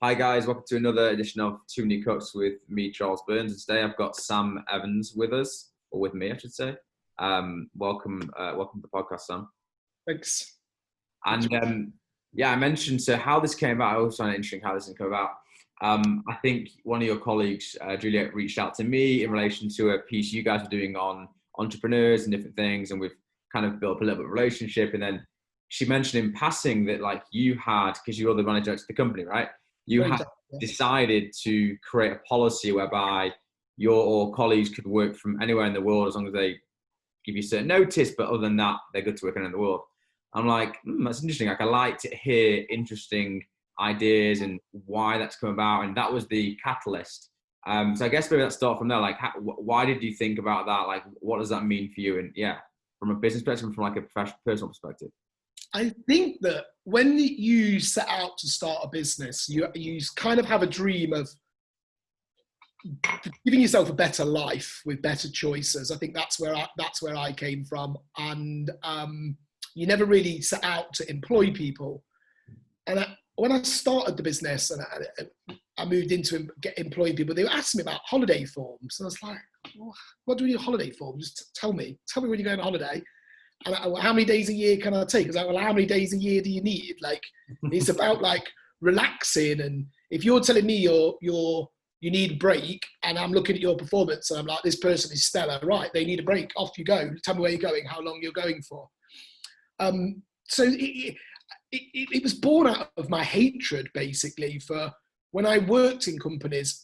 Hi guys, welcome to another edition of Too Many Cooks with me, Charles Burns. And today I've got Sam Evans with us, or with me, I should say. Welcome to the podcast, Sam. Thanks. And I mentioned how this came about. I always find it interesting how this came about. I think one of your colleagues, Juliet, reached out to me in relation to a piece you guys were doing on entrepreneurs and different things, and we've kind of built a little bit of relationship. And then she mentioned in passing that you had, because you're the manager of the company, right? You had decided to create a policy whereby your colleagues could work from anywhere in the world as long as they give you certain notice, but other than that, they're good to work anywhere in the world. I'm like, that's interesting. I like to hear interesting ideas and why that's come about, and that was the catalyst. So I guess maybe let's start from there. Why did you think about that? What does that mean for you? And from a business perspective, from a professional, personal perspective. I think that when you set out to start a business, you kind of have a dream of giving yourself a better life with better choices. I think that's where I came from, and you never really set out to employ people. And when I started the business and I moved into employing people, they were asking me about holiday forms, and I was like, well, "What do we need a holiday form? Just tell me when you're going on holiday." And how many days a year can I take? I was like, well, how many days a year do you need? It's about relaxing. And if you're telling me you need a break, and I'm looking at your performance and I'm like, this person is stellar, right? They need a break. Off you go. Tell me where you're going, how long you're going for. So it was born out of my hatred, basically, for when I worked in companies,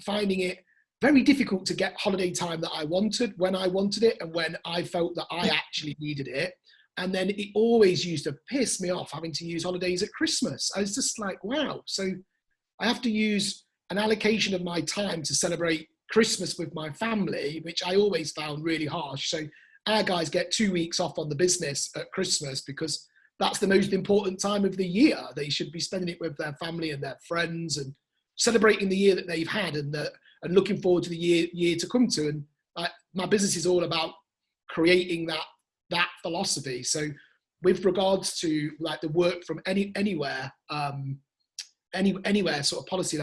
finding it very difficult to get holiday time that I wanted when I wanted it and when I felt that I actually needed it. And then it always used to piss me off having to use holidays at Christmas. I was just like, wow. So I have to use an allocation of my time to celebrate Christmas with my family, which I always found really harsh. So our guys get 2 weeks off on the business at Christmas because that's the most important time of the year. They should be spending it with their family and their friends and celebrating the year that they've had and looking forward to the year to come to. And my business is all about creating that philosophy. So with regards to the work from anywhere sort of policy,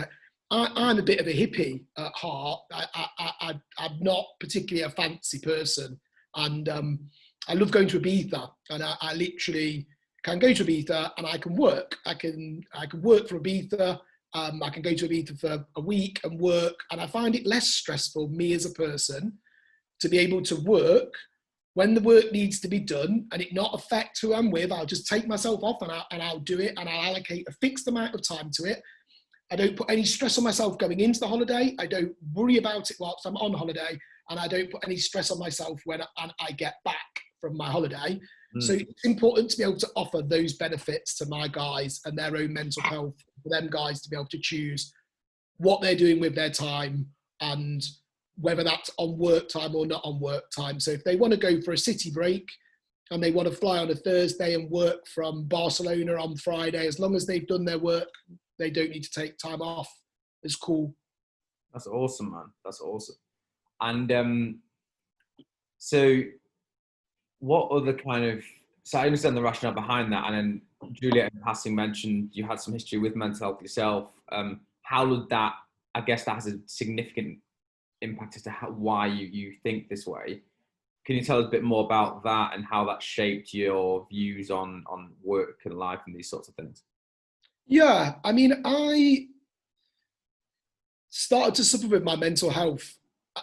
I'm a bit of a hippie at heart. I'm not particularly a fancy person, and I love going to Ibiza, and I literally can go to Ibiza and I can work. I can work for Ibiza. I can go to Ibiza for a week and work, and I find it less stressful, me as a person, to be able to work when the work needs to be done and it not affect who I'm with. I'll just take myself off and I'll do it, and I'll allocate a fixed amount of time to it. I don't put any stress on myself going into the holiday. I don't worry about it whilst I'm on holiday, and I don't put any stress on myself when I get back from my holiday. So it's important to be able to offer those benefits to my guys and their own mental health, for them guys to be able to choose what they're doing with their time and whether that's on work time or not on work time. So if they want to go for a city break and they want to fly on a Thursday and work from Barcelona on Friday, as long as they've done their work, they don't need to take time off. It's cool. That's awesome, man. That's awesome. And so what other so I understand the rationale behind that, and then Juliet in passing mentioned you had some history with mental health yourself. How would that, I guess that has a significant impact as to why you think this way. Can you tell us a bit more about that and how that shaped your views on work and life and these sorts of things? Yeah, I mean, I started to suffer with my mental health at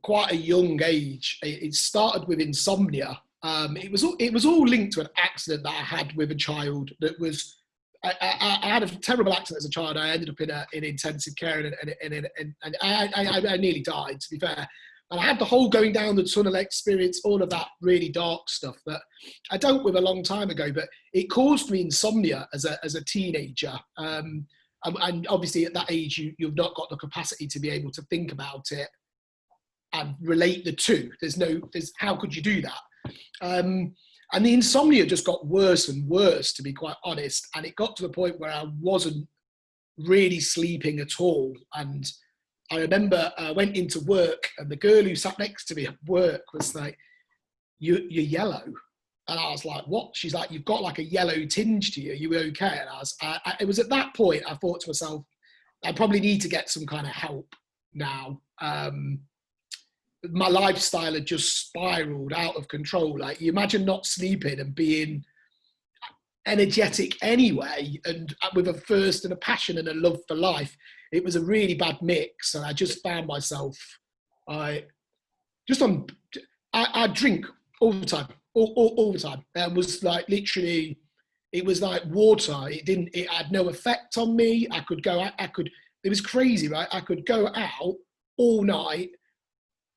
quite a young age. It started with insomnia. It was all linked to an accident that I had with a child. That was I had a terrible accident as a child. I ended up in intensive care and I nearly died, to be fair. And I had the whole going down the tunnel experience, all of that really dark stuff that I dealt with a long time ago. But it caused me insomnia as a teenager. And obviously at that age, you've not got the capacity to be able to think about it and relate the two. How could you do that? And the insomnia just got worse and worse, to be quite honest. And it got to the point where I wasn't really sleeping at all. And I remember I went into work and the girl who sat next to me at work was like, you're yellow. And I was like, what? She's like, you've got like a yellow tinge to you. Are you okay? And it was at that point I thought to myself, I probably need to get some kind of help now. My lifestyle had just spiraled out of control. Like, you imagine not sleeping and being energetic anyway, and with a thirst and a passion and a love for life. It was a really bad mix, and I just found myself, I drink all the time, all the time, and was like, literally, it was like water. It had no effect on me. It was crazy, right? I could go out all night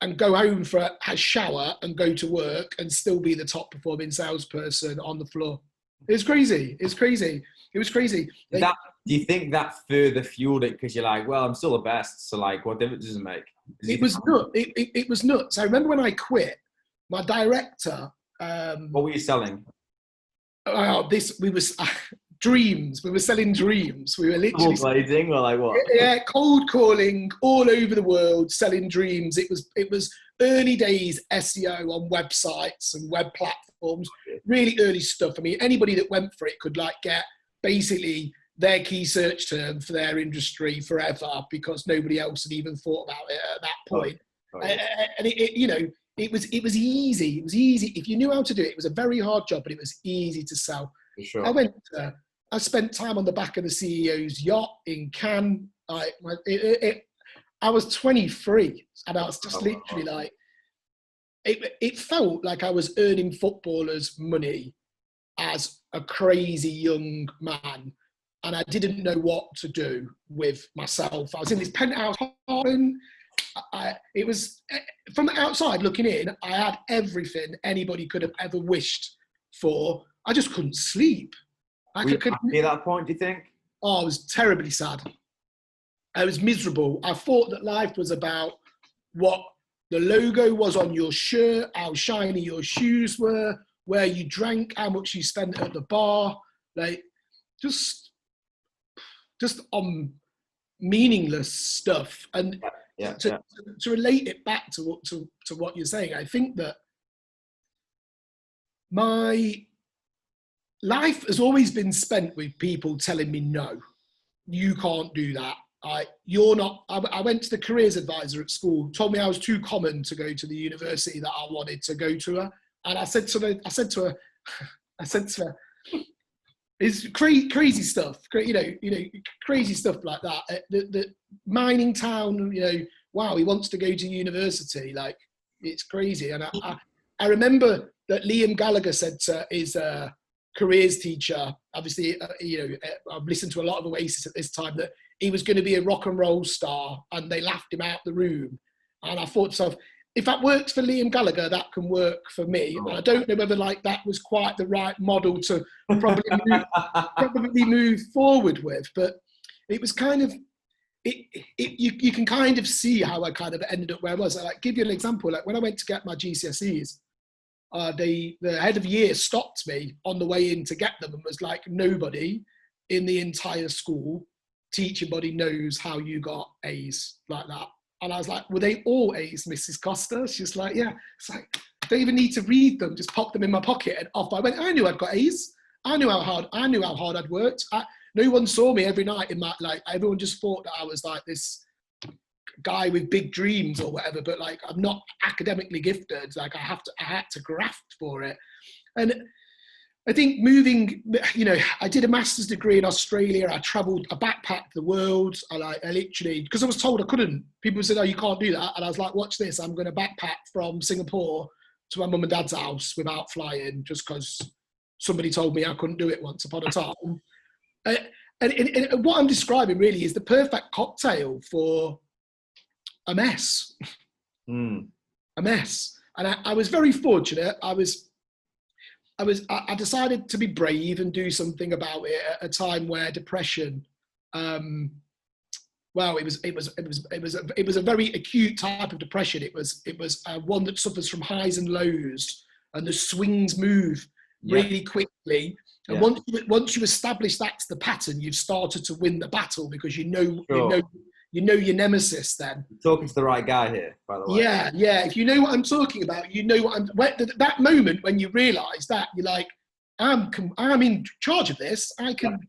and go home for a shower and go to work and still be the top performing salesperson on the floor. It was crazy. It was crazy. Do you think that further fueled it because you're like, well, I'm still the best, so like, what difference does it make? It was nuts. It was nuts. I remember when I quit, my director. What were you selling? Dreams. We were selling dreams. We were literally glazing or like what? Yeah, cold calling all over the world, selling dreams. It was early days SEO on websites and web platforms, really early stuff. I mean, anybody that went for it could like get basically their key search term for their industry forever because nobody else had even thought about it at that point. And it was easy. It was easy if you knew how to do it. It was a very hard job, but it was easy to sell. For sure. I spent time on the back of the CEO's yacht in Cannes. I was 23, and I was just literally like, it felt like I was earning footballers' money as a crazy young man, and I didn't know what to do with myself. I was in this penthouse apartment. It was, from the outside looking in, I had everything anybody could have ever wished for. I just couldn't sleep. Were you happy at that point, do you think? Oh, I was terribly sad. I was miserable. I thought that life was about what the logo was on your shirt, how shiny your shoes were, where you drank, how much you spent at the bar, like just on meaningless stuff. And to relate it back to what you're saying, I think that my life has always been spent with people telling me, no, you can't do that. You're not. I went to the careers advisor at school, told me I was too common to go to the university that I wanted to go to her. And I said to her, it's crazy stuff, crazy stuff like that. The mining town, wow, he wants to go to university. Like, it's crazy. And I remember that Liam Gallagher said to his careers teacher, obviously, I've listened to a lot of Oasis at this time, that he was going to be a rock and roll star, and they laughed him out the room. And I thought to myself, if that works for Liam Gallagher, that can work for me. And I don't know whether like that was quite the right model to probably move forward with, but it was kind of, you can kind of see how I kind of ended up where I was. I'll give you an example. Like when I went to get my GCSEs, the head of year stopped me on the way in to get them and was like, nobody in the entire school teaching body knows how you got A's like that. And I was like, were they all A's, Mrs. Costa? She's like, yeah. It's like, don't even need to read them, just pop them in my pocket and off I went. I knew I'd got A's. I knew how hard I'd worked. No one saw me every night in my, like, everyone just thought that I was like this guy with big dreams or whatever, but like, I'm not academically gifted. Like I had to graft for it. And I think moving, I did a master's degree in Australia. I backpacked the world. I literally, because I was told I couldn't. People said, oh, you can't do that. And I was like, watch this. I'm going to backpack from Singapore to my mum and dad's house without flying, just because somebody told me I couldn't do it once upon a time. And what I'm describing really is the perfect cocktail for a mess. A mess. And I was very fortunate. I decided to be brave and do something about it at a time where depression, it was a very acute type of depression. It was one that suffers from highs and lows, and the swings move really quickly. And once you establish that's the pattern, you've started to win the battle, because you know your nemesis then. You're talking to the right guy here, by the way. Yeah. If you know what I'm talking about, you know what that moment when you realise that, you're like, I'm in charge of this. I can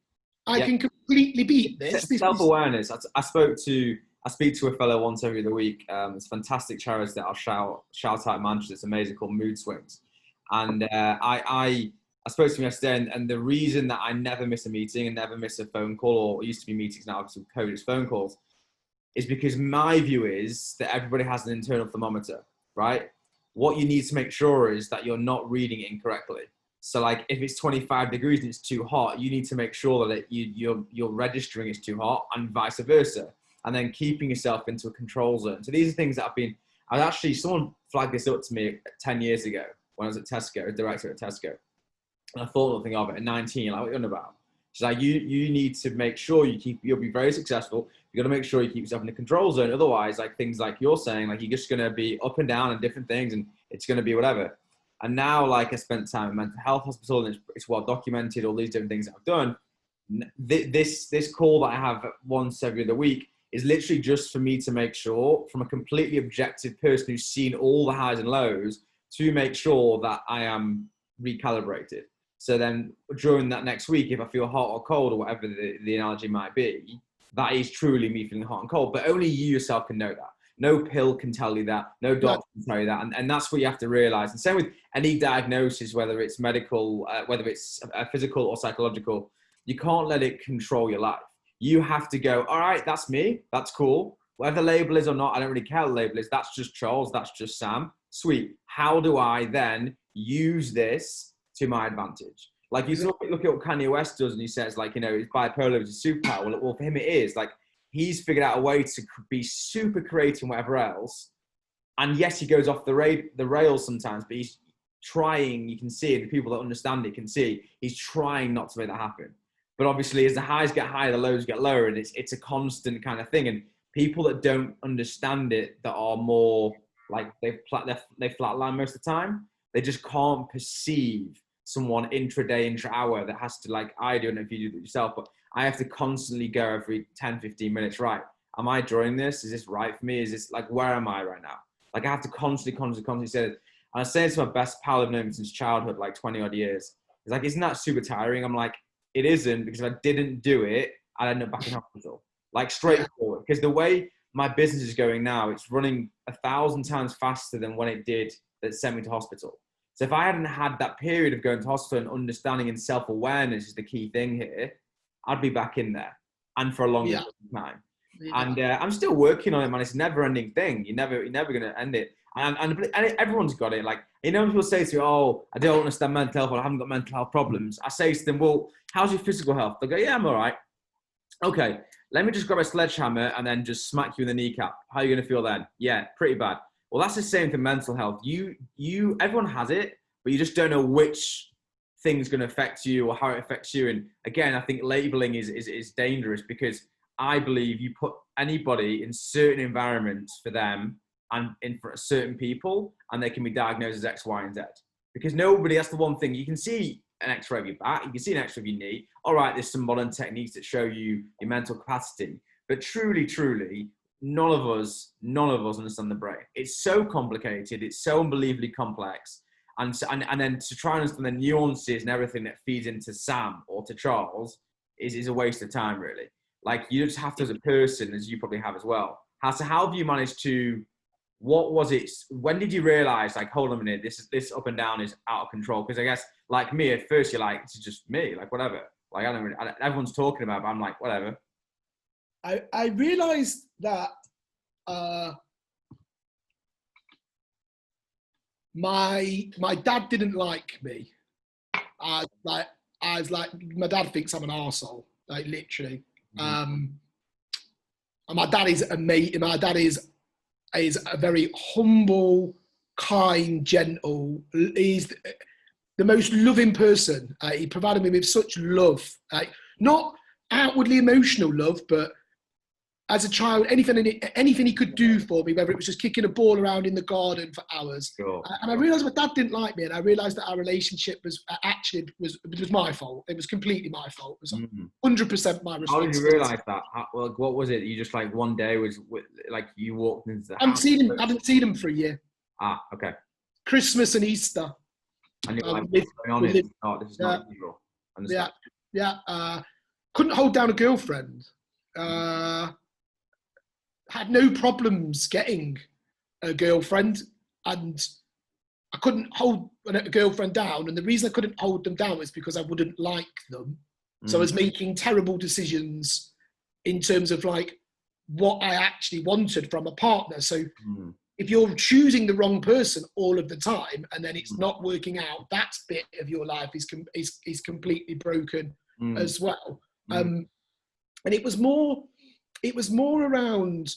completely beat this. Self-awareness. I speak to a fellow once every other week. It's a fantastic charity that I'll shout out in Manchester. It's amazing, called Mood Swings. And I spoke to him yesterday, and the reason that I never miss a meeting and never miss a phone call, or it used to be meetings, now obviously COVID is phone calls, is because my view is that everybody has an internal thermometer, right? What you need to make sure is that you're not reading it incorrectly. So like if it's 25 degrees and it's too hot, you need to make sure that you're registering it's too hot, and vice versa. And then keeping yourself into a control zone. So these are things that someone flagged this up to me 10 years ago when I was at Tesco, a director at Tesco. And I thought nothing of it at 19, like, what are you on about? She's like, you need to make sure you'll be very successful. You got to make sure you keep yourself in the control zone. Otherwise, like things like you're saying, like you're just going to be up and down and different things, and it's going to be whatever. And now, like, I spent time in mental health hospital, and it's well documented, all these different things that I've done. This call that I have once every other week is literally just for me to make sure, from a completely objective person who's seen all the highs and lows, to make sure that I am recalibrated. So then during that next week, if I feel hot or cold or whatever the analogy might be, that is truly me feeling hot and cold. But only you yourself can know that. No pill can tell you that. No doctor can tell you that. And that's what you have to realize. And same with any diagnosis, whether it's medical, whether it's physical or psychological, you can't let it control your life. You have to go, all right, that's me. That's cool. Whether the label is or not, I don't really care what the label is. That's just Charles. That's just Sam. Sweet. How do I then use this to my advantage? Like you look at what Kanye West does, and he says, like, his bipolar is a superpower. Well, for him it is. Like, he's figured out a way to be super creative and whatever else. And yes, he goes off the rails sometimes, but he's trying. You can see it. The people that understand it can see he's trying not to make that happen. But obviously, as the highs get higher, the lows get lower, and it's a constant kind of thing. And people that don't understand it, that are more like they flatline most of the time, they just can't perceive someone intraday, intra-hour that has to, like I do, and if you do it yourself, but I have to constantly go every 10, 15 minutes, right? Am I drawing this? Is this right for me? Is this, like, where am I right now? Like, I have to constantly say it. And I say it to my best pal I've known since childhood, like 20 odd years. It's like, isn't that super tiring? I'm like, it isn't, because if I didn't do it, I'd end up back in hospital. Like, straightforward. Because the way my business is going now, it's running 1,000 times faster than when it did that sent me to hospital. So if I hadn't had that period of going to hospital and understanding and self-awareness is the key thing here, I'd be back in there, and for a longer time. Yeah. And I'm still working on it, man. It's a never-ending thing. You're never going to end it. And everyone's got it. Like, when people say to me, oh, I don't understand mental health, or I haven't got mental health problems, I say to them, well, how's your physical health? They go, yeah, I'm all right. Okay, let me just grab a sledgehammer and then just smack you in the kneecap. How are you going to feel then? Yeah, pretty bad. Well, that's the same for mental health. Everyone has it, but you just don't know which thing's going to affect you or how it affects you. And again, I think labeling is dangerous, because I believe you put anybody in certain environments for them and in for certain people, and they can be diagnosed as X, Y, and Z. Because nobody, that's the one thing. You can see an X-ray of your back, you can see an X-ray of your knee. All right, there's some modern techniques that show you your mental capacity, but truly, none of us understand the brain. It's so complicated. It's so unbelievably complex. And then to try and understand the nuances and everything that feeds into Sam or to Charles is a waste of time, really. Like, you just have to, as a person, as you probably have as well, how have you managed to, what was it, when did you realize, like, hold on a minute, this up and down is out of control? Because I guess, like me, at first you're like, it's just me, like, whatever. Like, everyone's talking about it, but I'm like, whatever. I realized that my dad didn't like me. I was like, my dad thinks I'm an arsehole, like, literally. And my dad is amazing. My dad is a very humble, kind, gentle. He's the most loving person. He provided me with such love, not outwardly emotional love, but as a child, anything he could do for me, whether it was just kicking a ball around in the garden for hours. Sure. And I realised my dad didn't like me, and I realised that our relationship was actually was my fault. It was completely my fault. It was 100% my responsibility. How did you realise that? What was it? You just like one day was like you walked into the house. I hadn't seen him for a year. Ah, okay. Christmas and Easter. And you're like, what's going on? This is not usual. Yeah. Couldn't hold down a girlfriend. Had no problems getting a girlfriend, and I couldn't hold a girlfriend down. And the reason I couldn't hold them down was because I wouldn't like them. So I was making terrible decisions in terms of like what I actually wanted from a partner. So if you're choosing the wrong person all of the time and then it's not working out, that bit of your life is completely broken as well. And it was more around,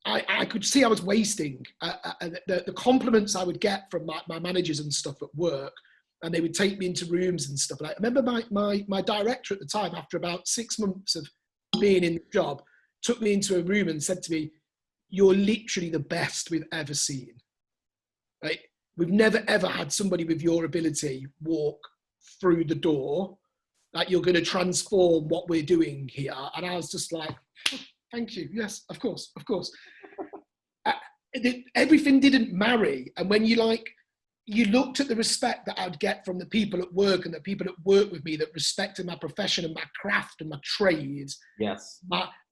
I could see I was wasting the compliments I would get from my managers and stuff at work, and they would take me into rooms and stuff. And I remember my director at the time, after about 6 months of being in the job, took me into a room and said to me, "You're literally the best we've ever seen. Right? We've never ever had somebody with your ability walk through the door. Like, you're going to transform what we're doing here." And I was just like, "Thank you. Yes, of course, of course." Everything didn't marry. And when you looked at the respect that I'd get from the people at work and the people that work with me that respected my profession and my craft and my trade. Yes.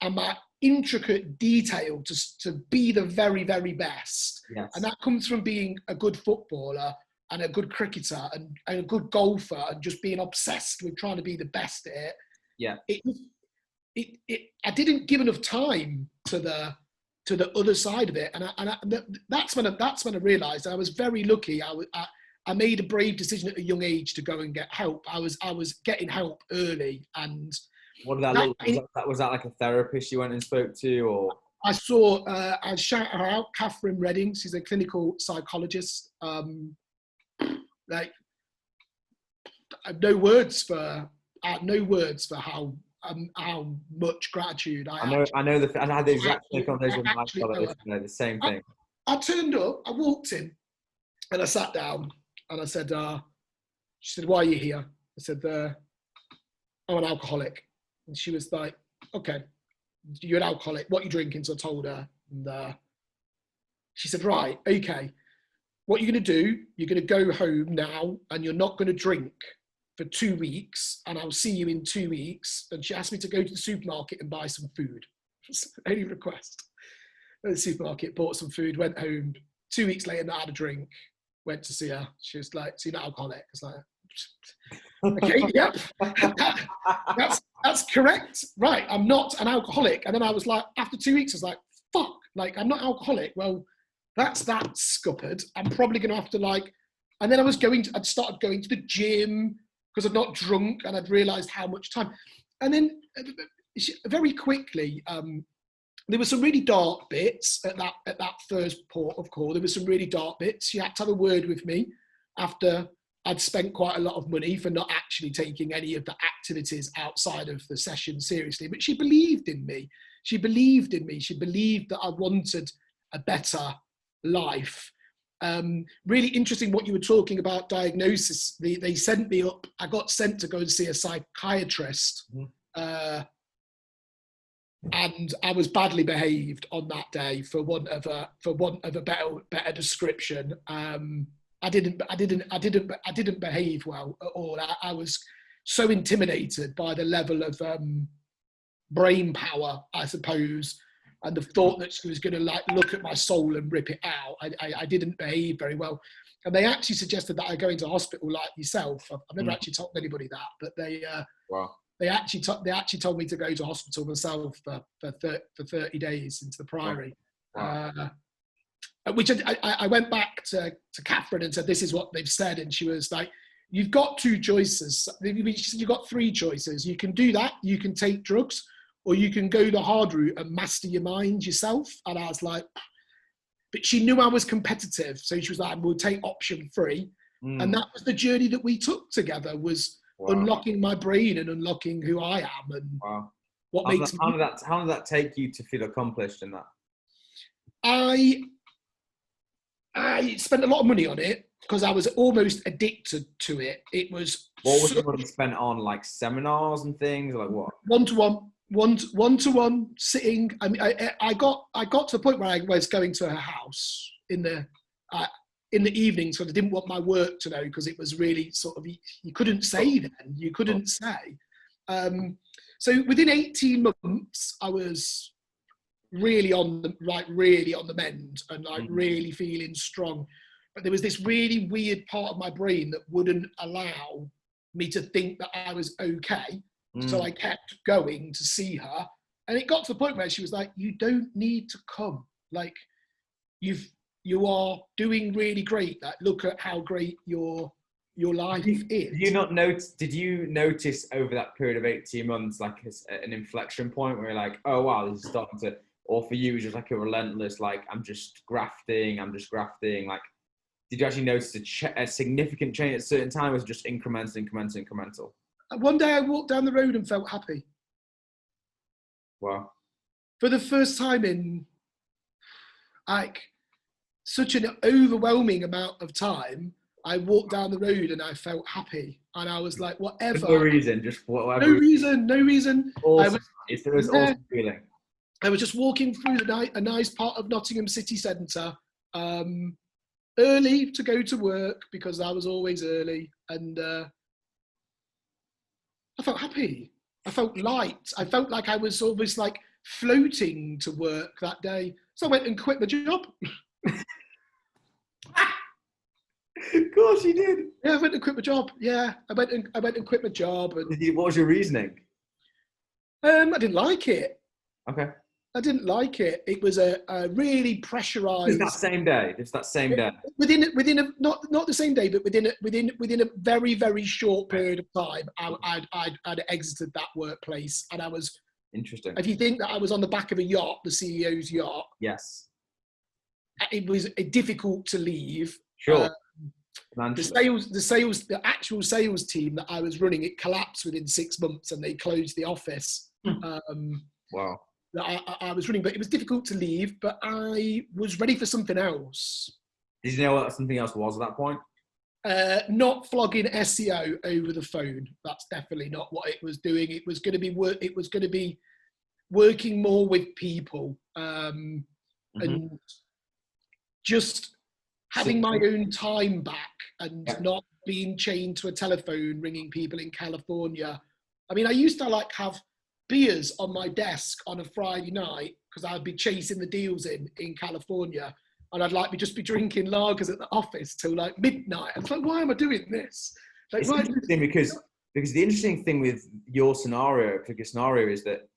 And my intricate detail to be the very, very best. Yes. And that comes from being a good footballer and a good cricketer and a good golfer and just being obsessed with trying to be the best at it. Yeah. I didn't give enough time to the other side of it, and that's when I realised I was very lucky. I made a brave decision at a young age to go and get help. I was getting help early, and what did that look like? Was that like a therapist you went and spoke to, or? I saw, I shout her out, Catherine Redding. She's a clinical psychologist. Like, I have no words for how much gratitude I had the exact same conversation with my brother, the same thing. I turned up, I walked in, and I sat down, and I said, she said, "Why are you here?" I said, "I'm an alcoholic." And she was like, "Okay, you're an alcoholic. What are you drinking?" So I told her, and she said, "Right, okay. What you're going to do, you're going to go home now, and you're not going to drink for 2 weeks, and I'll see you in 2 weeks." And she asked me to go to the supermarket and buy some food. That's the only request. Went to the supermarket, bought some food, went home. 2 weeks later, not had a drink. Went to see her. She was like, "So you're not alcoholic?" I was like, "Okay, yep, that's correct. Right, I'm not an alcoholic." And then I was like, after 2 weeks, I was like, "Fuck, like, I'm not alcoholic. Well, that's that scuppered. I'm probably going to have to And then I'd started going to the gym, because I'd not drunk, and I'd realised how much time. And then very quickly, there were some really dark bits at that first port of call. There were some really dark bits. She had to have a word with me after I'd spent quite a lot of money for not actually taking any of the activities outside of the session seriously. But she believed in me. She believed in me. She believed that I wanted a better life. Really interesting what you were talking about diagnosis. They sent me up. I got sent to go and see a psychiatrist, and I was badly behaved on that day, for want of a better description. I didn't behave well at all. I was so intimidated by the level of brain power, I suppose, and the thought that she was going to look at my soul and rip it out. I didn't behave very well. And they actually suggested that I go into hospital like yourself. I've never actually told anybody that, but they actually told me to go to hospital myself for 30 days into the Priory. Wow. Which I went back to Catherine and said, "This is what they've said." And she was like, "You've got two choices. You've got three choices. You can do that. You can take drugs, or you can go the hard route and master your mind yourself." And I was like, but she knew I was competitive. So she was like, "We'll take option 3. And that was the journey that we took together, was unlocking my brain and unlocking who I am. And What How did makes that, me how did that take you to feel accomplished in that? I I spent a lot of money on it because I was almost addicted to it. It was What was so the money spent on, like seminars and things? Like what? one-to-one sitting. I mean, I got to the point where I was going to her house in the evenings because I didn't want my work to know, because it was really sort of, you couldn't say then, you couldn't say. So within 18 months, I was really on the mend, and like really feeling strong. But there was this really weird part of my brain that wouldn't allow me to think that I was okay. So I kept going to see her, and it got to the point where she was like, "You don't need to come. Like, you are doing really great. Like, look at how great your life is." Did you not notice? Did you notice over that period of 18 months, like an inflection point where you're like, "Oh wow, this is starting to," or for you, it was just like a relentless, like, I'm just grafting. Like, did you actually notice a significant change at a certain time, or was it just incremental? One day I walked down the road and felt happy. Wow. For the first time in like such an overwhelming amount of time, I walked down the road and I felt happy. And I was like, whatever. For no reason, just for whatever. No reason. Awesome. It's the most awesome feeling. I was just walking through a nice part of Nottingham city centre, early to go to work because I was always early, and I felt happy. I felt light. I felt like I was almost like floating to work that day. So I went and quit my job. Of course you did. Yeah, I went and quit my job. Yeah, I went and quit my job. And What was your reasoning? I didn't like it. Okay. I didn't like it. It was a really pressurized. It's that same day. Within a not the same day, but within a very, very short period of time, I'd exited that workplace, and I was. Interesting. If you think that I was on the back of a yacht, the CEO's yacht. Yes. It was difficult to leave. Sure. The actual sales team that I was running, it collapsed within 6 months, and they closed the office. Wow. That I was running, but it was difficult to leave. But I was ready for something else. Did you know what something else was at that point? Not flogging SEO over the phone. That's definitely not what it was doing. It was going to be It was going to be working more with people, and just having my own time back, and not being chained to a telephone ringing people in California. I mean, I used to like have beers on my desk on a Friday night because I'd be chasing the deals in California, and I'd like just be drinking lagers at the office till like midnight. I was like, why am I doing this? Like, it's interesting because the interesting thing with your scenario is that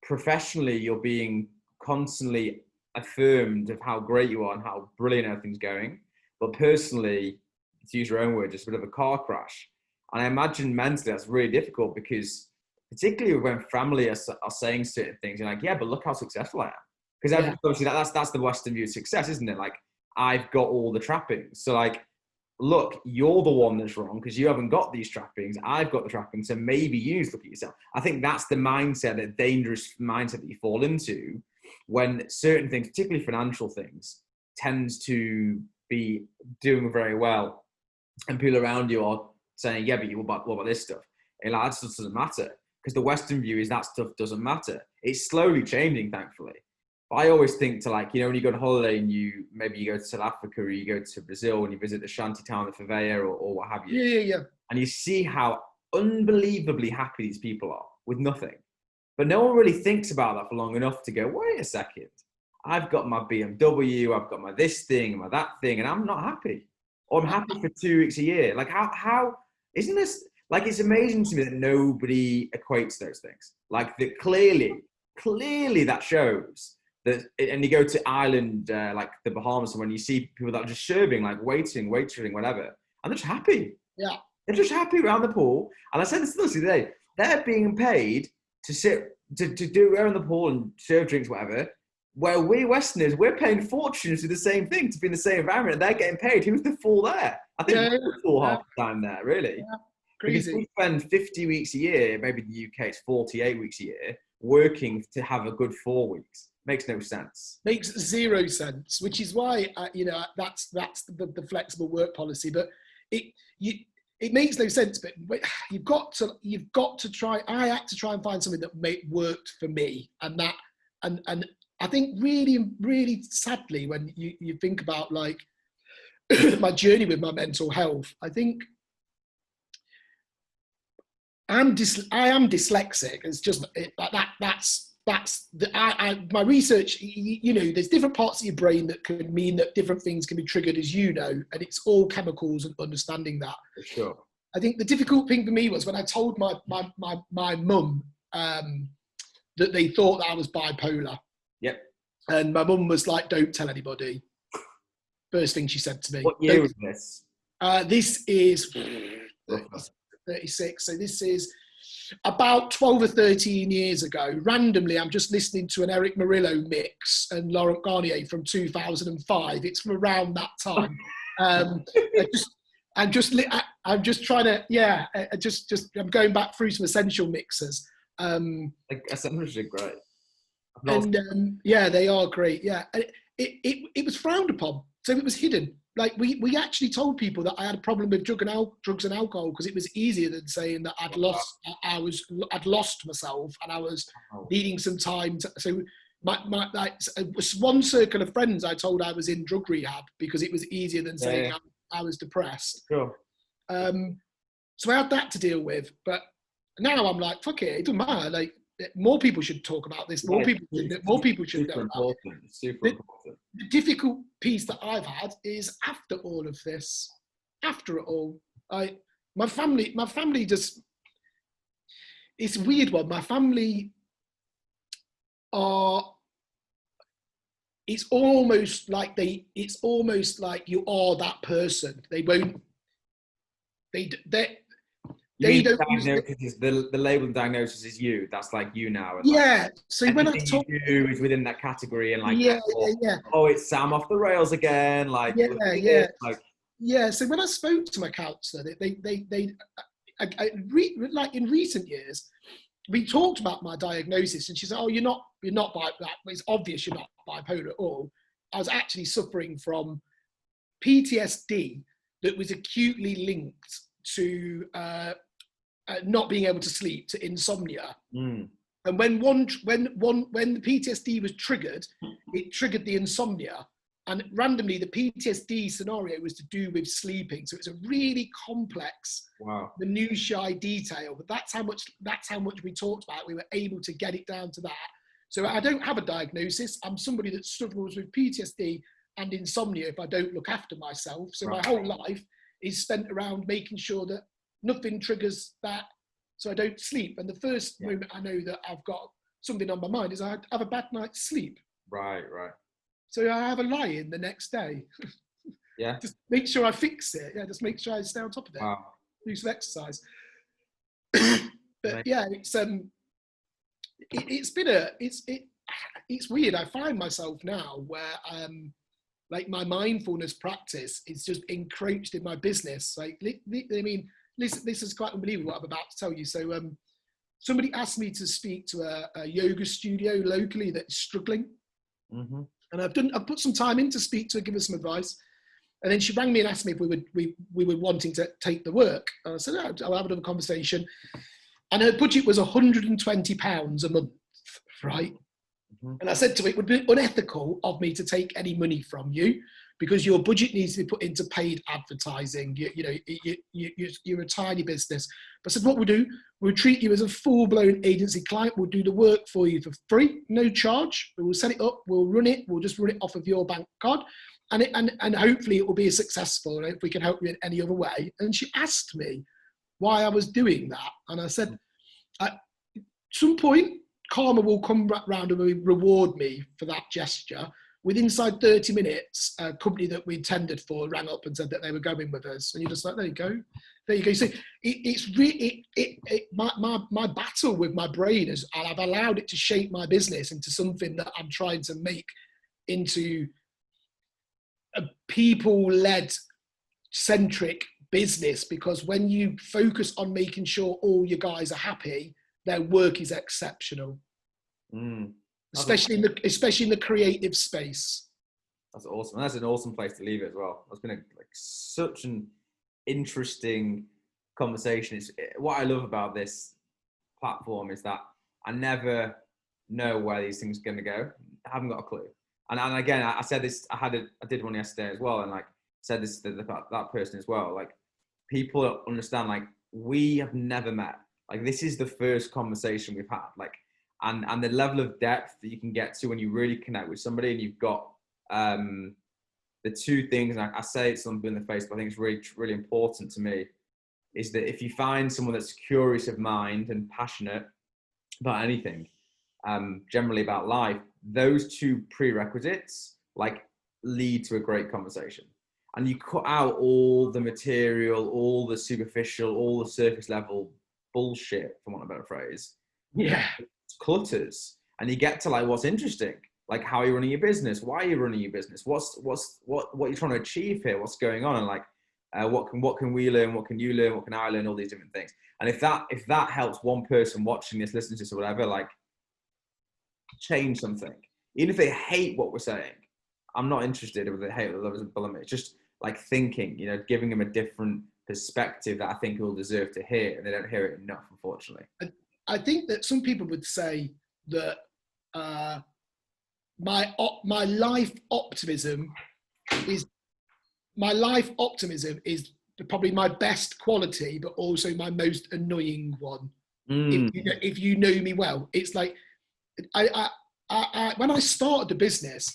professionally you're being constantly affirmed of how great you are and how brilliant everything's going, but personally, to use your own word, just a bit of a car crash. And I imagine mentally that's really difficult, because particularly when family are saying certain things, you're like, yeah, but look how successful I am. Because obviously that's the Western view of success, isn't it? Like, I've got all the trappings. So like, look, you're the one that's wrong because you haven't got these trappings. I've got the trappings. So maybe you need to look at yourself. I think that's the mindset, that dangerous mindset that you fall into when certain things, particularly financial things, tends to be doing very well. And people around you are saying, yeah, but what about this stuff? And like, that stuff doesn't matter. Because the Western view is that stuff doesn't matter. It's slowly changing, thankfully. But I always think to, like, you know, when you go on holiday and you go to South Africa or you go to Brazil and you visit the shanty town of Favela or what have you. Yeah. And you see how unbelievably happy these people are with nothing. But no one really thinks about that for long enough to go, wait a second. I've got my BMW, I've got my this thing, my that thing, and I'm not happy. Or I'm happy for 2 weeks a year. Like, how isn't this, like, it's amazing to me that nobody equates those things. Like, that clearly that shows that, and you go to Ireland, like the Bahamas, and when you see people that are just serving, like waiting, whatever, and they're just happy. Yeah. They're just happy around the pool. And I said this to them today, they're being paid to sit, to do around the pool and serve drinks, whatever, where we Westerners, we're paying fortunes to do the same thing, to be in the same environment, and they're getting paid. Who's the fool there? I think we're the fool half the time there, really. Because we spend 50 weeks a year, maybe in the UK it's 48 weeks a year, working to have a good 4 weeks. Makes no sense. Makes zero sense, which is why that's the flexible work policy. But it makes no sense. But you've got to try. I had to try and find something that worked for me, and I think really sadly when you think about like my journey with my mental health, I think I am dyslexic. It's just my research. There's different parts of your brain that can mean that different things can be triggered, as you know, and it's all chemicals and understanding that. For sure. I think the difficult thing for me was when I told my mum that they thought that I was bipolar. Yep. And my mum was like, "Don't tell anybody." First thing she said to me. What year was this? This is 36. So this is about 12 or 13 years ago. Randomly, I'm just listening to an Eric Murillo mix and Laurent Garnier from 2005. It's from around that time. I'm just trying to, I'm going back through some essential mixers. Essentials are great. And they are great. Yeah, it was frowned upon, so it was hidden. Like we actually told people that I had a problem with drugs and alcohol because it was easier than saying that I'd lost myself and I was needing some time. So one circle of friends I told I was in drug rehab because it was easier than saying I was depressed. Sure. So I had that to deal with, but now I'm like, fuck it doesn't matter. Like more people should talk about this. More people should know about it. It's super important. The difficult piece that I've had is after all of this, after it all, my family just, it's a weird one. My family it's almost like you are that person. They don't the label and diagnosis is you. That's like you now. So when I talk, you do is within that category, and like, oh, it's Sam off the rails again. Like, So when I spoke to my counsellor, like in recent years, we talked about my diagnosis, and she said, "Oh, you're not bipolar. It's obvious you're not bipolar at all." I was actually suffering from PTSD that was acutely linked to not being able to sleep, to insomnia. And when the PTSD was triggered, it triggered the insomnia. And randomly, the PTSD scenario was to do with sleeping. So it's a really complex, minutiae detail. But that's how much we talked about. We were able to get it down to that. So I don't have a diagnosis. I'm somebody that struggles with PTSD and insomnia if I don't look after myself. So my whole life is spent around making sure that nothing triggers that, so I don't sleep. And the first moment I know that I've got something on my mind is I have a bad night's sleep. Right. So I have a lie-in the next day. Just make sure I fix it. Just make sure I stay on top of it. Wow. Do some exercise. But it's weird. I find myself now where like my mindfulness practice is just encroached in my business. Like, I mean, this is quite unbelievable what I'm about to tell you. So somebody asked me to speak to a yoga studio locally that's struggling. Mm-hmm. And I've put some time in to speak to her, give her some advice. And then she rang me and asked me if we were wanting to take the work. And I said, I'll have another conversation. And her budget was £120 a month, right? Mm-hmm. And I said to her, it would be unethical of me to take any money from you because your budget needs to be put into paid advertising. You're a tiny business. But I said, what we'll do, we'll treat you as a full-blown agency client. We'll do the work for you for free, no charge. We'll set it up, we'll run it, we'll just run it off of your bank card. And hopefully it will be successful if we can help you in any other way. And she asked me why I was doing that. And I said, at some point, karma will come back round and will reward me for that gesture. Inside 30 minutes, a company that we tendered for rang up and said that they were going with us. And you're just like, there you go. So it's really, my battle with my brain is, and I've allowed it to shape my business into something that I'm trying to make into a people-led, centric business, because when you focus on making sure all your guys are happy, their work is exceptional. Especially in the creative space. That's awesome. And that's an awesome place to leave it as well. It's been such an interesting conversation. What I love about this platform is that I never know where these things are going to go. I haven't got a clue. And again, I said this. I did one yesterday as well, and said this to that person as well. Like, people understand. Like, we have never met. Like, this is the first conversation we've had. Like, and the level of depth that you can get to when you really connect with somebody, and you've got the two things. And I say it to somebody in the face, but I think it's really, really important to me, is that if you find someone that's curious of mind and passionate about anything, generally about life, those two prerequisites lead to a great conversation. And you cut out all the material, all the superficial, all the surface level bullshit, for want of a better phrase. Yeah. It's clutters, and you get to what's interesting. Like, how are you running your business? Why are you running your business? What you're trying to achieve here? What's going on? And what can we learn? What can you learn? What can I learn? All these different things. And if that helps one person watching this, listening to this, or whatever, change something. Even if they hate what we're saying, I'm not interested if they hate the lovers and bullet. It's just thinking, giving them a different perspective that I think will deserve to hear, and they don't hear it enough, unfortunately. I think that some people would say that my life optimism is probably my best quality, but also my most annoying one. If you know me well, it's like I when I started the business,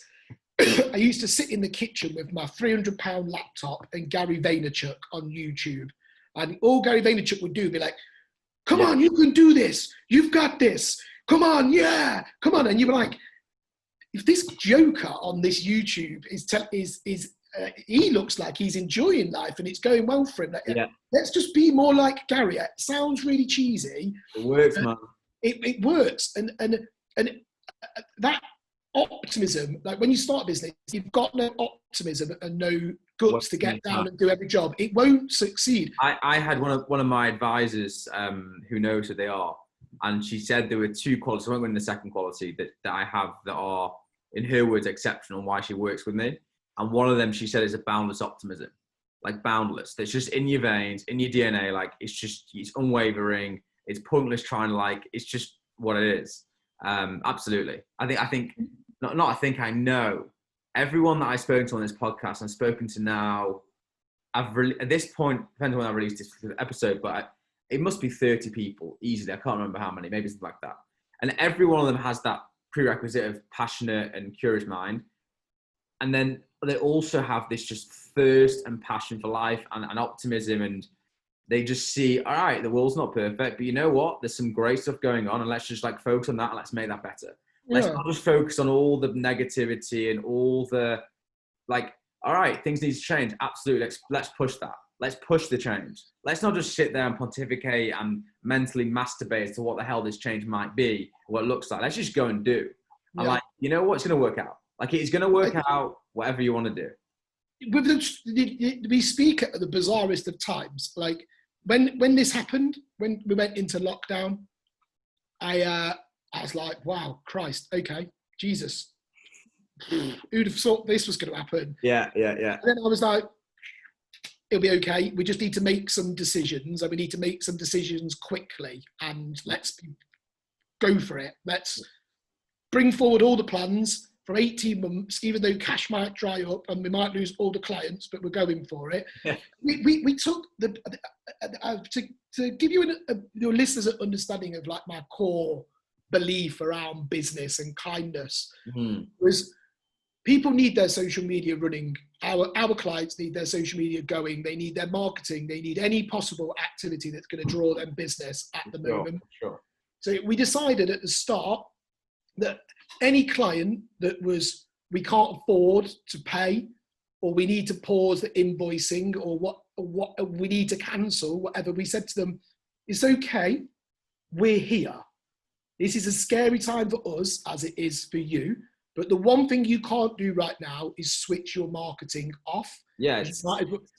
I used to sit in the kitchen with my £300 laptop and Gary Vaynerchuk on YouTube, and all Gary Vaynerchuk would do would be like, "Come on, you can do this. You've got this. Come on, yeah, come on." And you were like, if this joker on this YouTube he looks like he's enjoying life and it's going well for him. Let's just be more like Gary. It sounds really cheesy. It works, man. It works, and that optimism. Like, when you start a business, you've got no optimism and no guts to get down and do every job. It won't succeed. I had one of my advisors who knows who they are, and she said there were two qualities. I won't go into the second quality that I have that are, in her words, exceptional, and why she works with me. And one of them, she said, is a boundless optimism, boundless. That's just in your veins, in your DNA. It's unwavering. It's pointless trying to it's just what it is. Absolutely. I know everyone that I've spoken to on this podcast and spoken to now, at this point, depending on when I released this episode, but it must be 30 people easily. I can't remember how many, maybe something like that. And every one of them has that prerequisite of passionate and curious mind. And then they also have this just thirst and passion for life and optimism. And they just see, all right, the world's not perfect, but you know what? There's some great stuff going on, and let's just focus on that and let's make that better. Yeah. Let's not just focus on all the negativity and all the all right, things need to change. Absolutely. Let's push that. Let's push the change. Let's not just sit there and pontificate and mentally masturbate as to what the hell this change might be, what it looks like. Let's just go and do. Yeah. And you know what? It's going to work out. It's going to work out whatever you want to do. We speak at the bizarrest of times. When this happened, when we went into lockdown, I was like, wow, Christ, okay, Jesus. Who'd have thought this was going to happen? Yeah. And then I was like, it'll be okay. We just need to make some decisions, and we need to make some decisions quickly, and let's go for it. Let's bring forward all the plans from 18 months, even though cash might dry up and we might lose all the clients, but we're going for it. Yeah. We took to give you your listeners an understanding of my core belief around business and kindness, was people need their social media running. Our clients need their social media going. They need their marketing. They need any possible activity that's going to draw them business at the moment. Sure. So we decided at the start that any client that we can't afford to pay, or we need to pause the invoicing, or what we need to cancel, whatever, we said to them, it's okay, we're here. This is a scary time for us as it is for you, but the one thing you can't do right now is switch your marketing off. Yeah, it's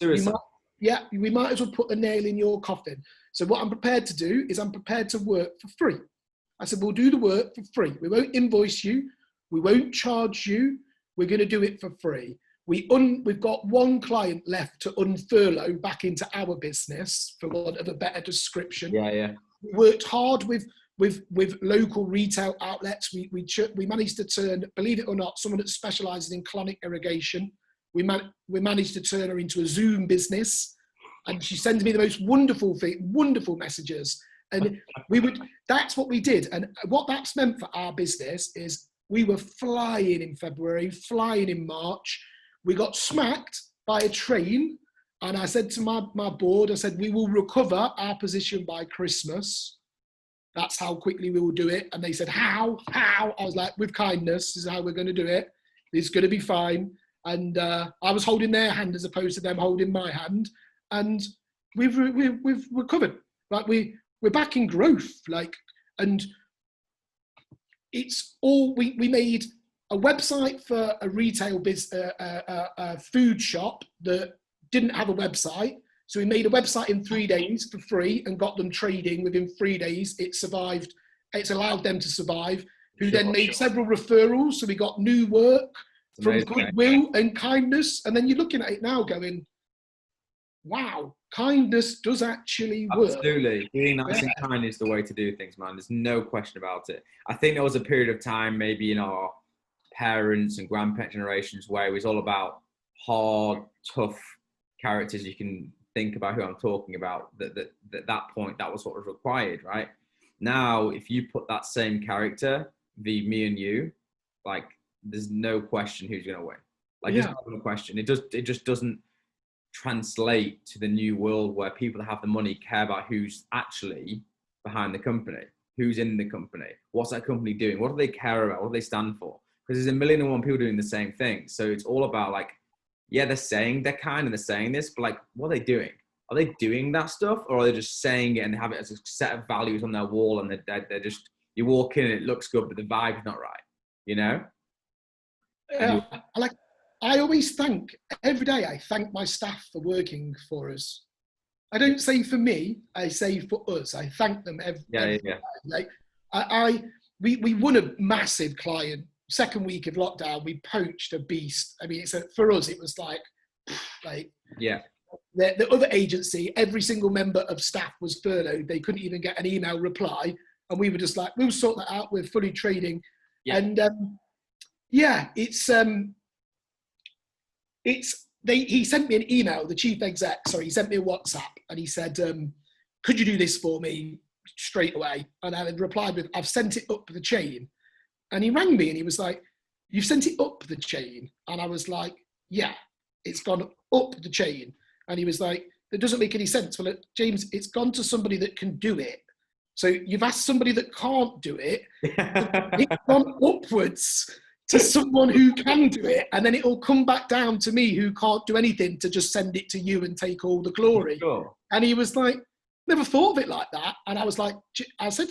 suicide. yeah, we might as well put the nail in your coffin. So what I'm prepared to do is I'm prepared to work for free. I said, we'll do the work for free. We won't invoice you. We won't charge you. We're going to do it for free. We've got one client left to unfurlough back into our business, for want of a better description. Yeah. We worked hard with local retail outlets. We managed to turn, believe it or not, someone that specialises in colonic irrigation. We managed to turn her into a Zoom business, and she sends me the most wonderful messages. And that's what we did. And what that's meant for our business is we were flying in February, flying in March. We got smacked by a train. And I said to my board, I said, we will recover our position by Christmas. That's how quickly we will do it. And they said, how? I was like, with kindness, this is how we're going to do it. It's going to be fine. And I was holding their hand as opposed to them holding my hand. And we've recovered. Like we're back in growth. And it's all, we made a website for a retail a food shop that didn't have a website. So we made a website in 3 days for free and got them trading within 3 days. It survived. It's allowed them to survive, who then made several referrals. So we got new work from goodwill and kindness. And then you're looking at it now going, wow, kindness does actually work. Absolutely. Being nice and kind is the way to do things, man. There's no question about it. I think there was a period of time, maybe in our parents and grandparent generations, where it was all about hard, tough characters. You can think about who I'm talking about. At that point, that was what was required, right? Now, if you put that same character, me and you, like, there's no question who's going to win. There's no question. It just doesn't translate to the new world where people that have the money care about who's actually behind the company, who's in the company, what's that company doing, what do they care about, what do they stand for? Because there's 1,000,001 people doing the same thing. So it's all about they're saying they're kind and they're saying this, but what are they doing? Are they doing that stuff, or are they just saying it and have it as a set of values on their wall, and they're just, you walk in and it looks good, but the vibe's not right, you know? I always every day I thank my staff for working for us. I don't say for me, I say for us. I thank them every day. We won a massive client. Second week of lockdown, we poached a beast. I mean, for us, it was the other agency, every single member of staff was furloughed. They couldn't even get an email reply. And we were just like, we'll sort that out. We're fully trading. Yeah. And he sent me an email, the chief exec, he sent me a WhatsApp, and he said, could you do this for me straight away? And I replied with, I've sent it up the chain. And he rang me and he was like, you've sent it up the chain? And I was like, yeah, it's gone up the chain. And he was like, that doesn't make any sense. Well, James, it's gone to somebody that can do it. So you've asked somebody that can't do it. It's gone upwards to someone who can do it. And then it'll come back down to me, who can't do anything, to just send it to you and take all the glory. Sure. And he was like, never thought of it like that. And I was like, I said,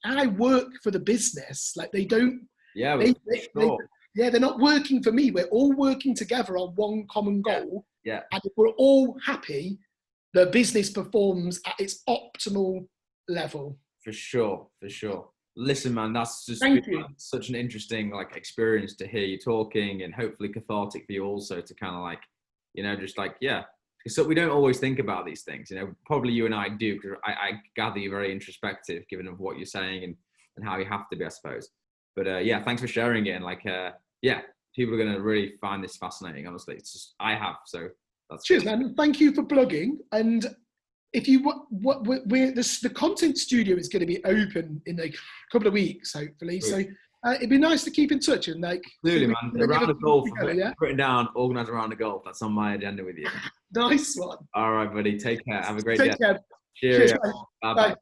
I work for the business. They don't. Yeah, they're not working for me. We're all working together on one common goal. Yeah. And if we're all happy, the business performs at its optimal level. For sure. Listen, man, that's just been such an interesting experience to hear you talking, and hopefully cathartic for you also to kind of so we don't always think about these things, probably you and I do, because I gather you're very introspective given of what you're saying and how you have to be, I suppose. But thanks for sharing it. And people are going to really find this fascinating, honestly. It's just, I have, so that's cheers, man. Thank you for blogging. And if you the content studio is going to be open in a couple of weeks, hopefully. Sweet. So it'd be nice to keep in touch and Absolutely, man. Around the golf, written down, organise around the golf. That's on my agenda with you. Nice one. All right, buddy. Take care. Have a great day. Take care. Cheers. Cheers. Bye.